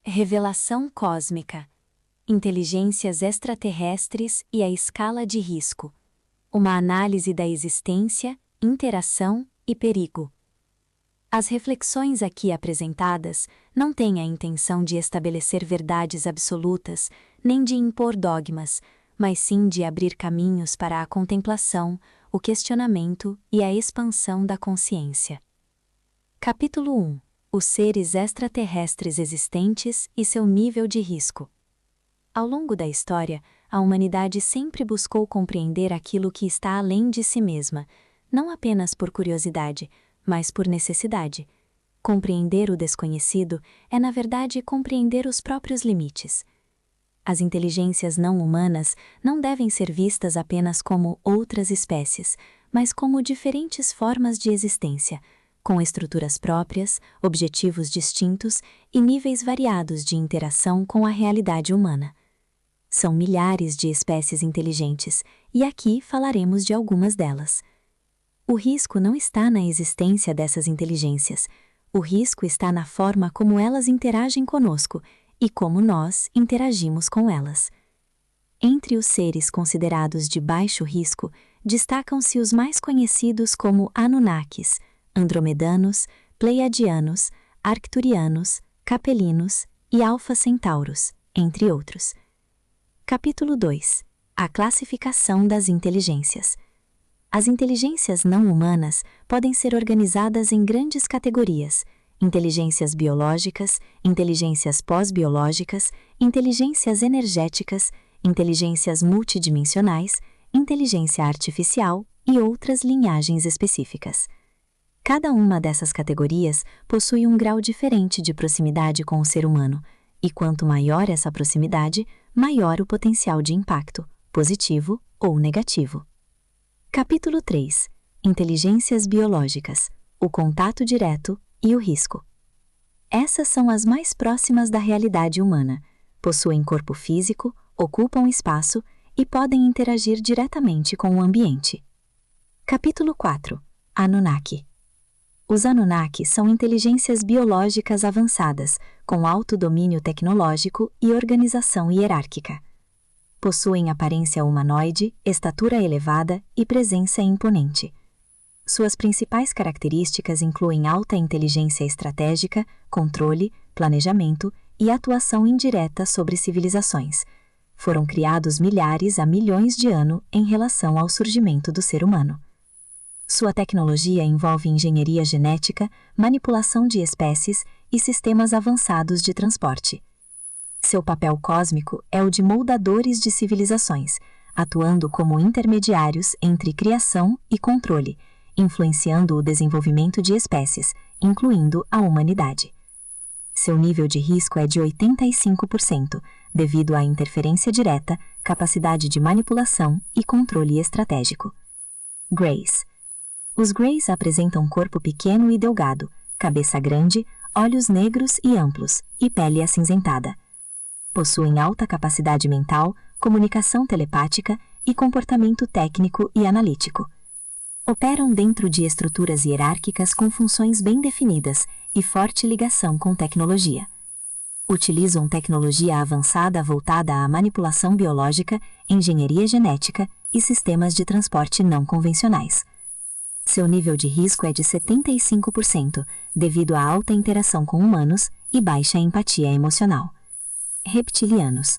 Revelação cósmica. Inteligências extraterrestres e a escala de risco. Uma análise da existência, interação e perigo. As reflexões aqui apresentadas não têm a intenção de estabelecer verdades absolutas, nem de impor dogmas, mas sim de abrir caminhos para a contemplação, o questionamento e a expansão da consciência. Capítulo 1. Os seres extraterrestres existentes e seu nível de risco. Ao longo da história, a humanidade sempre buscou compreender aquilo que está além de si mesma, não apenas por curiosidade, mas por necessidade. Compreender o desconhecido é, na verdade, compreender os próprios limites. As inteligências não humanas não devem ser vistas apenas como outras espécies, mas como diferentes formas de existência, com estruturas próprias, objetivos distintos e níveis variados de interação com a realidade humana. São milhares de espécies inteligentes, e aqui falaremos de algumas delas. O risco não está na existência dessas inteligências. O risco está na forma como elas interagem conosco e como nós interagimos com elas. Entre os seres considerados de baixo risco, destacam-se os mais conhecidos como Anunnakis, Andromedanos, Pleiadianos, Arcturianos, Capelinos e Alfa Centauros, entre outros. Capítulo 2. A classificação das inteligências. As inteligências não humanas podem ser organizadas em grandes categorias: inteligências biológicas, inteligências pós-biológicas, inteligências energéticas, inteligências multidimensionais, inteligência artificial e outras linhagens específicas. Cada uma dessas categorias possui um grau diferente de proximidade com o ser humano, e quanto maior essa proximidade, maior o potencial de impacto, positivo ou negativo. Capítulo 3. Inteligências biológicas, o contato direto e o risco. Essas são as mais próximas da realidade humana, possuem corpo físico, ocupam espaço e podem interagir diretamente com o ambiente. Capítulo 4. Anunnaki. Os Anunnaki são inteligências biológicas avançadas, com alto domínio tecnológico e organização hierárquica. Possuem aparência humanoide, estatura elevada e presença imponente. Suas principais características incluem alta inteligência estratégica, controle, planejamento e atuação indireta sobre civilizações. Foram criados milhares a milhões de anos em relação ao surgimento do ser humano. Sua tecnologia envolve engenharia genética, manipulação de espécies e sistemas avançados de transporte. Seu papel cósmico é o de moldadores de civilizações, atuando como intermediários entre criação e controle, influenciando o desenvolvimento de espécies, incluindo a humanidade. Seu nível de risco é de 85%, devido à interferência direta, capacidade de manipulação e controle estratégico. Greys. Os Greys apresentam corpo pequeno e delgado, cabeça grande, olhos negros e amplos e pele acinzentada. Possuem alta capacidade mental, comunicação telepática e comportamento técnico e analítico. Operam dentro de estruturas hierárquicas com funções bem definidas e forte ligação com tecnologia. Utilizam tecnologia avançada voltada à manipulação biológica, engenharia genética e sistemas de transporte não convencionais. Seu nível de risco é de 75%, devido à alta interação com humanos e baixa empatia emocional. Reptilianos.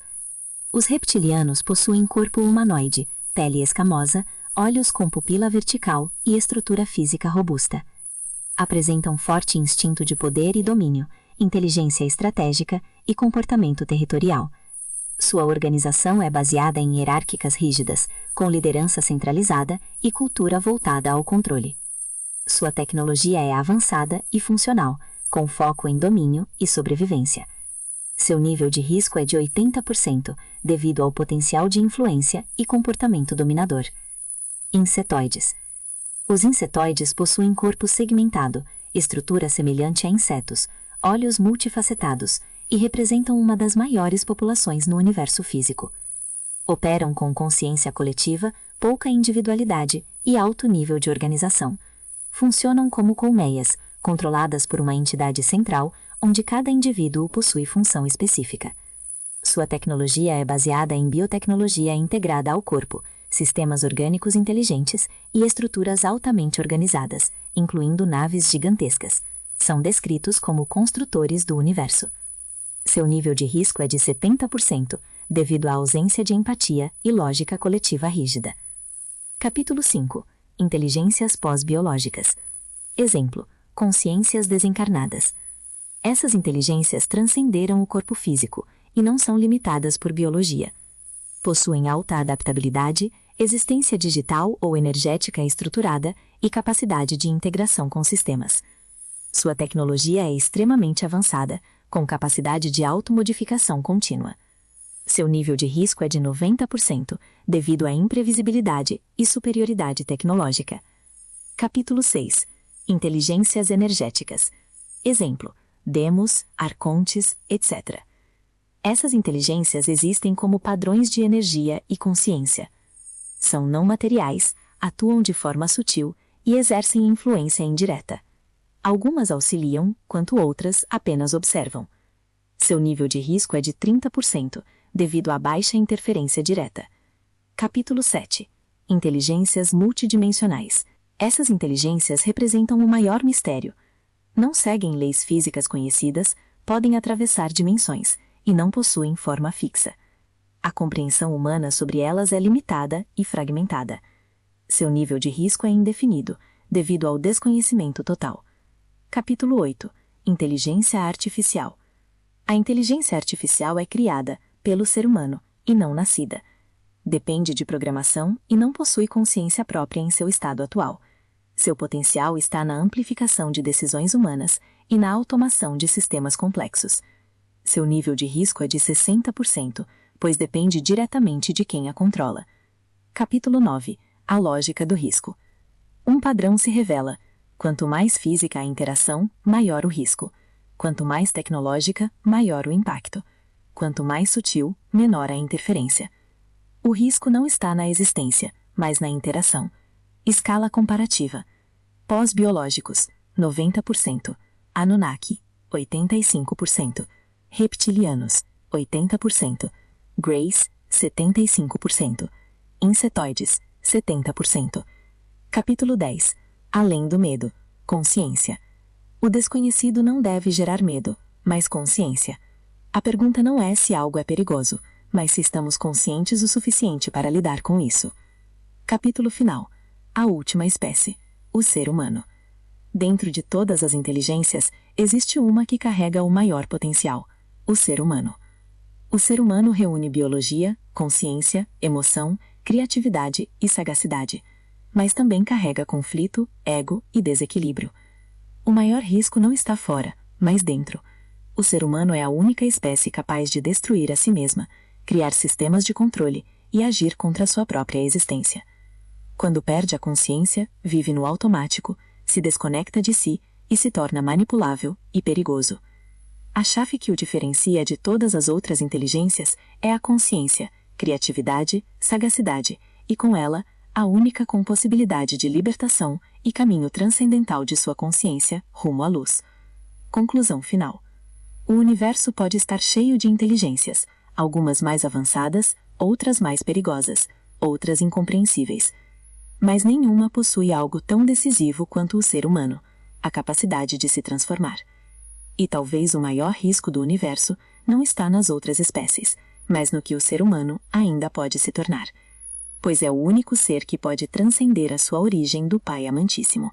Os reptilianos possuem corpo humanoide, pele escamosa, olhos com pupila vertical e estrutura física robusta. Apresentam forte instinto de poder e domínio, inteligência estratégica e comportamento territorial. Sua organização é baseada em hierárquicas rígidas, com liderança centralizada e cultura voltada ao controle. Sua tecnologia é avançada e funcional, com foco em domínio e sobrevivência. Seu nível de risco é de 80%, devido ao potencial de influência e comportamento dominador. Insetoides. Os insetoides possuem corpo segmentado, estrutura semelhante a insetos, olhos multifacetados e representam uma das maiores populações no universo físico. Operam com consciência coletiva, pouca individualidade e alto nível de organização. Funcionam como colmeias, controladas por uma entidade central, onde cada indivíduo possui função específica. Sua tecnologia é baseada em biotecnologia integrada ao corpo, sistemas orgânicos inteligentes e estruturas altamente organizadas, incluindo naves gigantescas. São descritos como construtores do universo. Seu nível de risco é de 70%, devido à ausência de empatia e lógica coletiva rígida. Capítulo 5. Inteligências pós-biológicas. Exemplo: consciências desencarnadas. Essas inteligências transcenderam o corpo físico e não são limitadas por biologia. Possuem alta adaptabilidade, existência digital ou energética estruturada e capacidade de integração com sistemas. Sua tecnologia é extremamente avançada, com capacidade de automodificação contínua. Seu nível de risco é de 90%, devido à imprevisibilidade e superioridade tecnológica. Capítulo 6. Inteligências energéticas. Exemplo: demos, arcontes, etc. Essas inteligências existem como padrões de energia e consciência. São não materiais, atuam de forma sutil e exercem influência indireta. Algumas auxiliam, enquanto outras apenas observam. Seu nível de risco é de 30%, devido à baixa interferência direta. Capítulo 7. Inteligências multidimensionais. Essas inteligências representam o maior mistério. Não seguem leis físicas conhecidas, podem atravessar dimensões e não possuem forma fixa. A compreensão humana sobre elas é limitada e fragmentada. Seu nível de risco é indefinido, devido ao desconhecimento total. Capítulo 8. Inteligência artificial. A inteligência artificial é criada pelo ser humano e não nascida. Depende de programação e não possui consciência própria em seu estado atual. Seu potencial está na amplificação de decisões humanas e na automação de sistemas complexos. Seu nível de risco é de 60%, pois depende diretamente de quem a controla. Capítulo 9. A lógica do risco. Um padrão se revela: quanto mais física a interação, maior o risco. Quanto mais tecnológica, maior o impacto. Quanto mais sutil, menor a interferência. O risco não está na existência, mas na interação. Escala comparativa. Pós-biológicos, 90%. Anunnaki, 85%. Reptilianos, 80%. Greys, 75%. Insetoides, 70%. Capítulo 10. Além do medo. Consciência. O desconhecido não deve gerar medo, mas consciência. A pergunta não é se algo é perigoso, mas se estamos conscientes o suficiente para lidar com isso. Capítulo final. A última espécie. O ser humano. Dentro de todas as inteligências, existe uma que carrega o maior potencial: o ser humano. O ser humano reúne biologia, consciência, emoção, criatividade e sagacidade, mas também carrega conflito, ego e desequilíbrio. O maior risco não está fora, mas dentro. O ser humano é a única espécie capaz de destruir a si mesma, criar sistemas de controle e agir contra sua própria existência. Quando perde a consciência, vive no automático, se desconecta de si e se torna manipulável e perigoso. A chave que o diferencia de todas as outras inteligências é a consciência, criatividade, sagacidade e, com ela, a única com possibilidade de libertação e caminho transcendental de sua consciência rumo à luz. Conclusão final. O universo pode estar cheio de inteligências, algumas mais avançadas, outras mais perigosas, outras incompreensíveis. Mas nenhuma possui algo tão decisivo quanto o ser humano, a capacidade de se transformar. E talvez o maior risco do universo não está nas outras espécies, mas no que o ser humano ainda pode se tornar. Pois é o único ser que pode transcender a sua origem do Pai Amantíssimo.